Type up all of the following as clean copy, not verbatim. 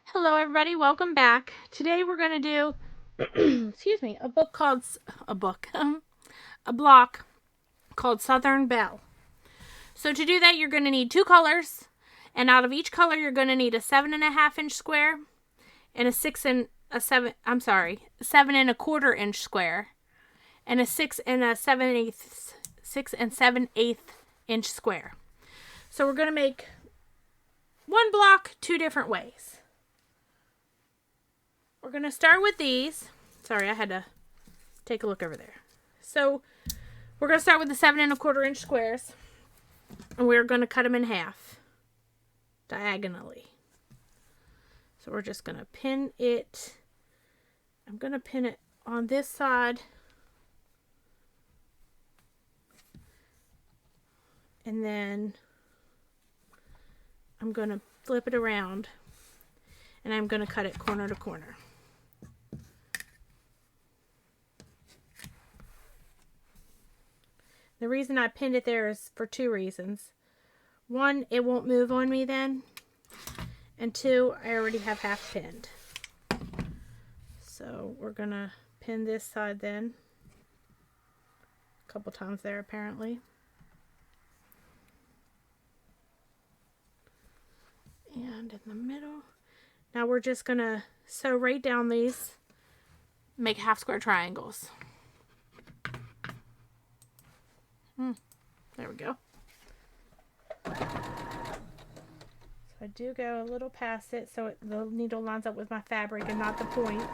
Hello everybody, welcome back. Today we're going to do excuse me, a book called a block called Southern Belle. So to do that you're going to need two colors, and out of each color you're going to need a 7.5 inch square and a 7.25 inch square and a 6 and 7/8 inch square. So we're going to make one block two different ways. We're going to start with these. Sorry, I had to take a look over there. So we're going to start with the 7.25 inch squares. And we're going to cut them in half diagonally. So we're just going to pin it. I'm going to pin it on this side. And then I'm going to flip it around. And I'm going to cut it corner to corner. The reason I pinned it there is for two reasons. One, it won't move on me then. And two, I already have half pinned. So we're going to pin this side then. A couple times there apparently. And in the middle. Now we're just going to sew right down these. Make half square triangles. There we go. So I do go a little past it so the needle lines up with my fabric and not the point.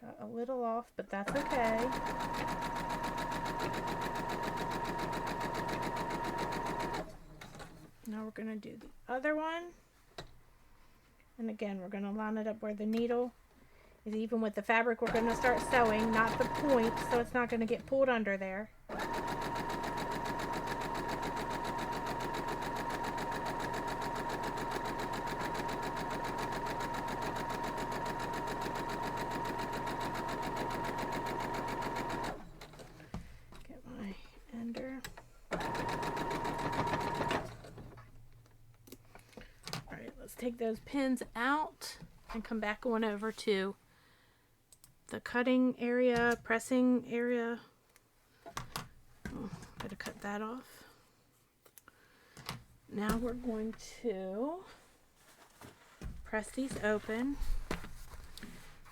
Got a little off, but that's okay. Now we're going to do the other one. And again, we're going to line it up where the needle is even with the fabric. We're going to start sewing, not the point, so it's not going to get pulled under there. Get my ender. Let's take those pins out and come back on over to the cutting area, pressing area. Oh, gotta cut that off. Now we're going to press these open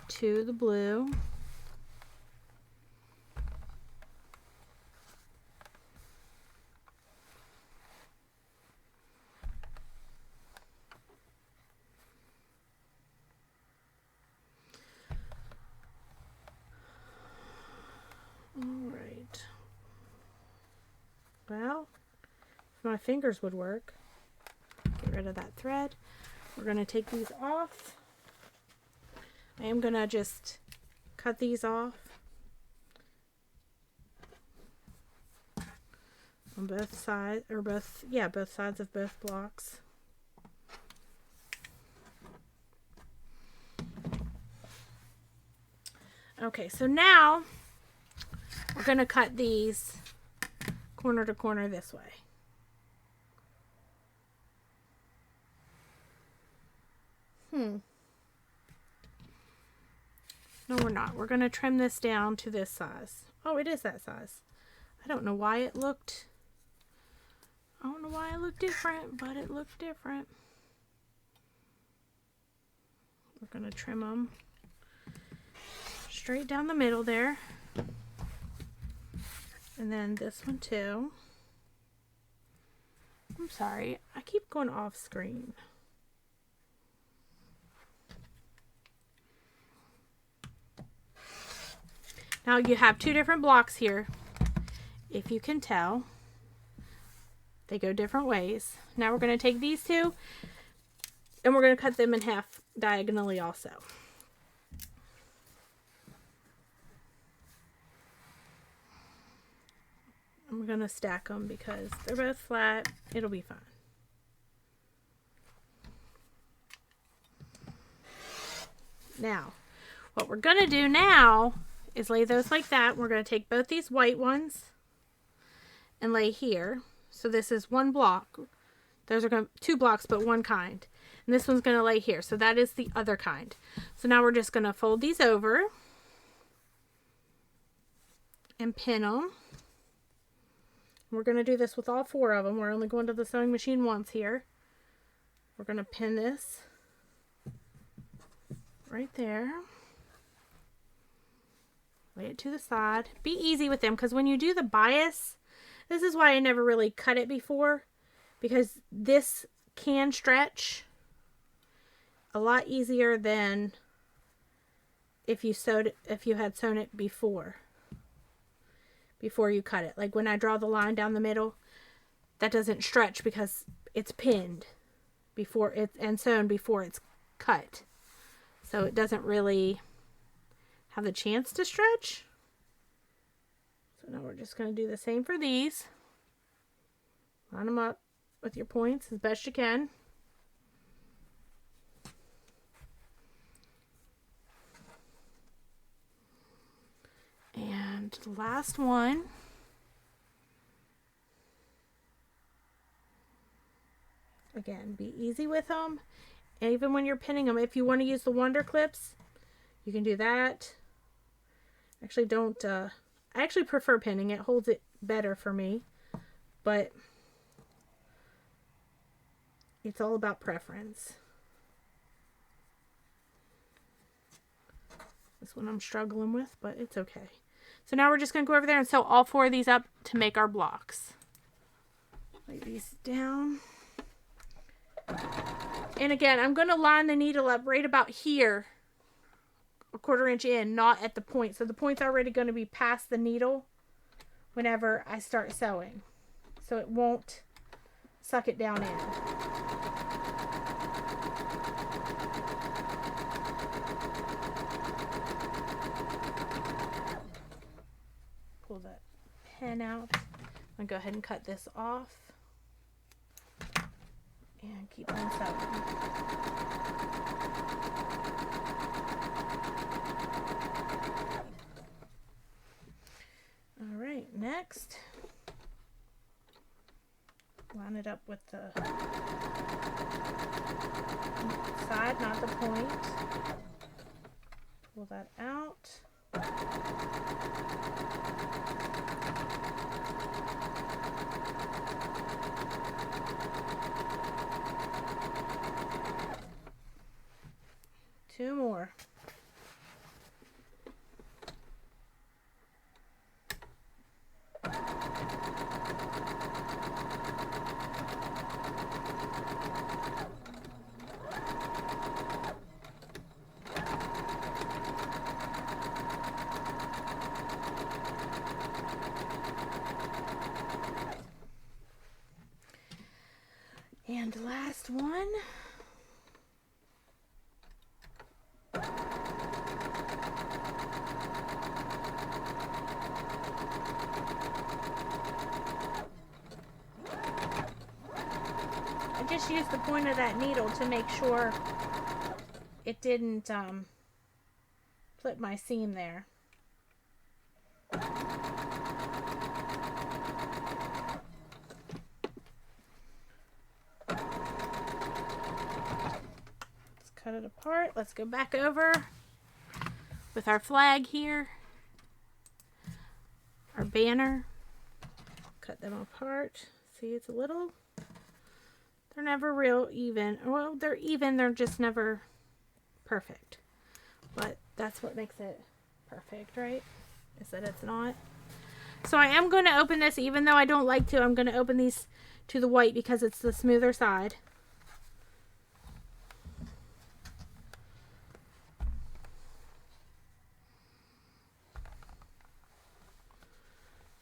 to the blue. Alright. Well, if my fingers would work. Get rid of that thread. We're going to take these off. I am going to just cut these off on both sides, or both sides of both blocks. Okay, so now we're going to cut these corner to corner this way. No, we're not. We're going to trim this down to this size. Oh, it is that size. I don't know why it looked different, but it looked different. We're going to trim them straight down the middle there. And then this one too. I'm sorry, I keep going off screen. Now you have two different blocks here. If you can tell, they go different ways. Now we're going to take these two and we're going to cut them in half diagonally also. And we're going to stack them because they're both flat. It'll be fine. Now, What we're going to do now is lay those like that. We're going to take both these white ones and lay here. So this is one block. Those are two blocks, but one kind. And this one's going to lay here. So that is the other kind. So now we're just going to fold these over and pin them. We're going to do this with all 4 of them. We're only going to the sewing machine once here. We're going to pin this right there. Lay it to the side. Be easy with them, because when you do the bias, this is why I never really cut it before, because this can stretch a lot easier than if you had sewn it before you cut it. Like when I draw the line down the middle, that doesn't stretch because it's pinned before it's and sewn before it's cut. So it doesn't really have the chance to stretch. So now we're just going to do the same for these. Line them up with your points as best you can. And the last one. Again, be easy with them. And even when you're pinning them, if you want to use the Wonder Clips, you can do that. Actually, don't. I actually prefer pinning. It holds it better for me. But it's all about preference. This one I'm struggling with, but it's okay. So now we're just going to go over there and sew all 4 of these up to make our blocks. Lay these down. And again, I'm going to line the needle up right about here, a 1/4 inch in, not at the point. So the point's already going to be past the needle whenever I start sewing. So it won't suck it down in. Pull that pen out. I'm going to go ahead and cut this off. And keep on sewing. All right, next, line it up with the side, not the point. Pull that out. Two more. And last one. I just used the point of that needle to make sure it didn't flip my seam there. Let's cut it apart. Let's go back over with our flag here, our banner. Cut them apart. See, it's a little, they're never real even. Well, they're even, they're just never perfect. But that's what makes it perfect, right? Is that it's not. So I am going to open this, even though I don't like to. I'm going to open these to the white because it's the smoother side.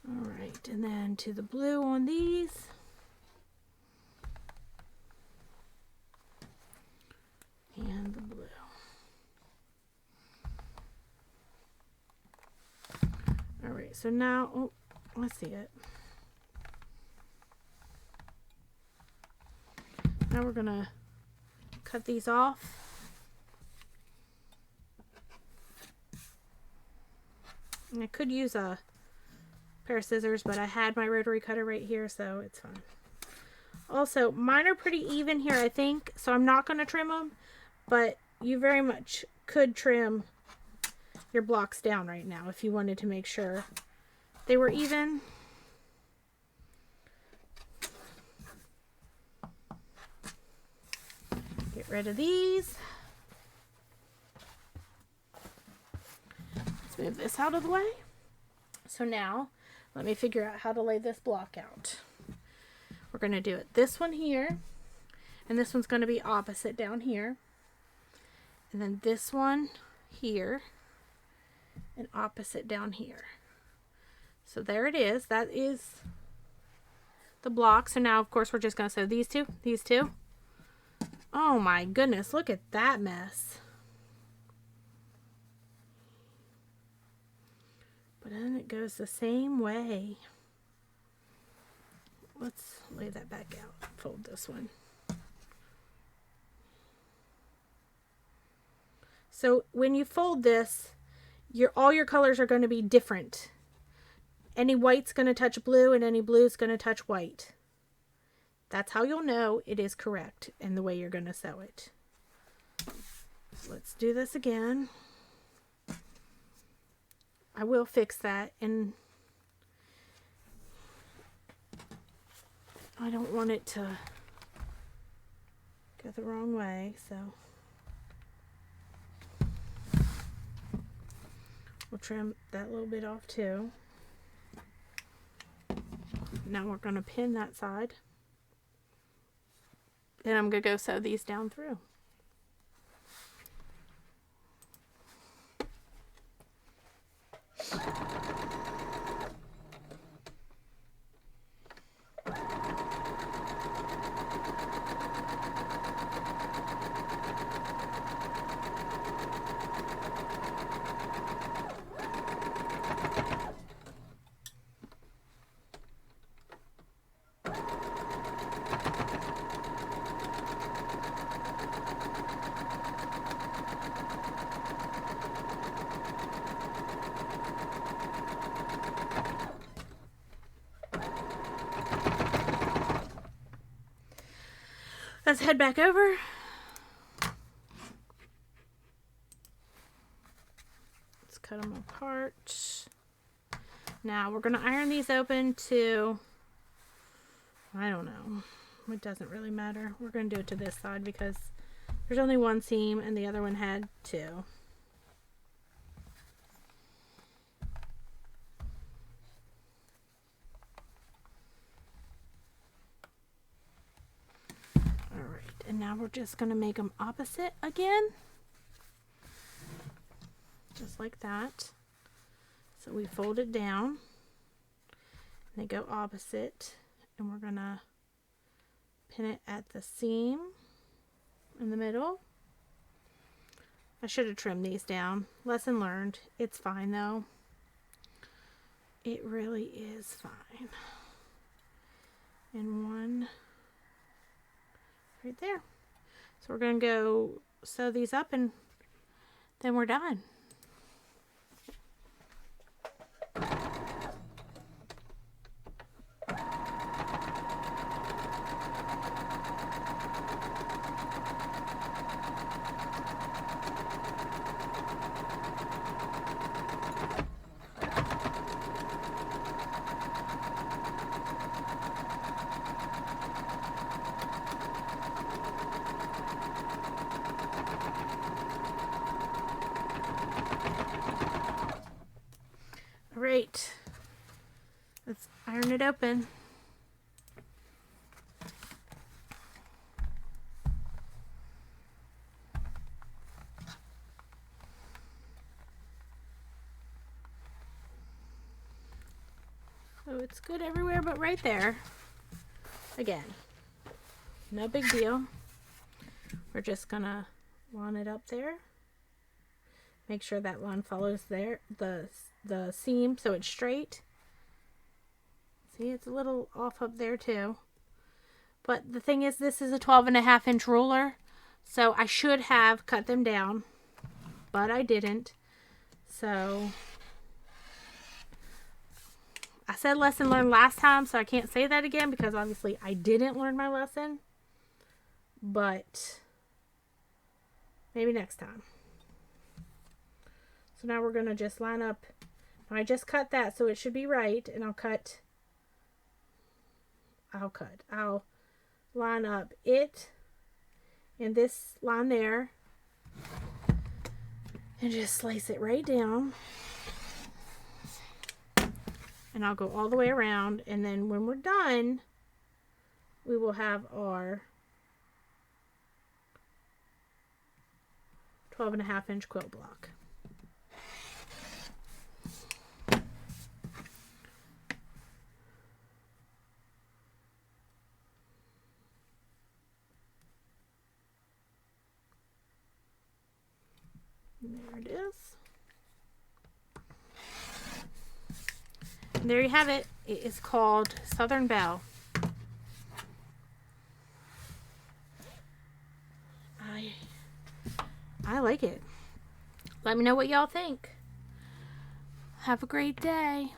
All right, and then to the blue on these. And the blue. All right, so now, oh, let's see it. Now we're gonna cut these off. I could use a pair of scissors, but I had my rotary cutter right here, so it's fine. Also, mine are pretty even here, I think, so I'm not going to trim them, but you very much could trim your blocks down right now if you wanted to make sure they were even. Get rid of these. Let's move this out of the way. So now, let me figure out how to lay this block out. We're going to do it this one here, and this one's going to be opposite down here, and then this one here, and opposite down here. So there it is. That is the block. So now, of course, we're just going to sew these two. Oh my goodness, look at that mess. But then it goes the same way. Let's lay that back out. Fold this one. So when you fold this, all your colors are going to be different. Any white's going to touch blue, and any blue's going to touch white. That's how you'll know it is correct and the way you're going to sew it. Let's do this again. I will fix that, and I don't want it to go the wrong way, so we'll trim that little bit off too. Now we're going to pin that side, and I'm going to go sew these down through. Let's head back over. Let's cut them apart. Now we're going to iron these open to, I don't know, it doesn't really matter. We're going to do it to this side because there's only one seam and the other one had two. And now we're just going to make them opposite again. Just like that. So we fold it down. And they go opposite. And we're going to pin it at the seam in the middle. I should have trimmed these down. Lesson learned. It's fine though. It really is fine. And one right there. So we're going to go sew these up and then we're done. Right, let's iron it open. So it's good everywhere but right there. Again, no big deal. We're just gonna line it up there. Make sure that line follows there, the seam, so it's straight. See, it's a little off up there too. But the thing is, this is a 12.5-inch ruler, so I should have cut them down, but I didn't. So said lesson learned last time, so I can't say that again because obviously I didn't learn my lesson. But maybe next time. So now we're going to just line up. I just cut that, so it should be right. And I'll line up it and this line there. And just slice it right down. And I'll go all the way around. And then when we're done, we will have our 12.5-inch quilt block. There it is. And there you have it. It is called Southern Belle. I like it. Let me know what y'all think. Have a great day.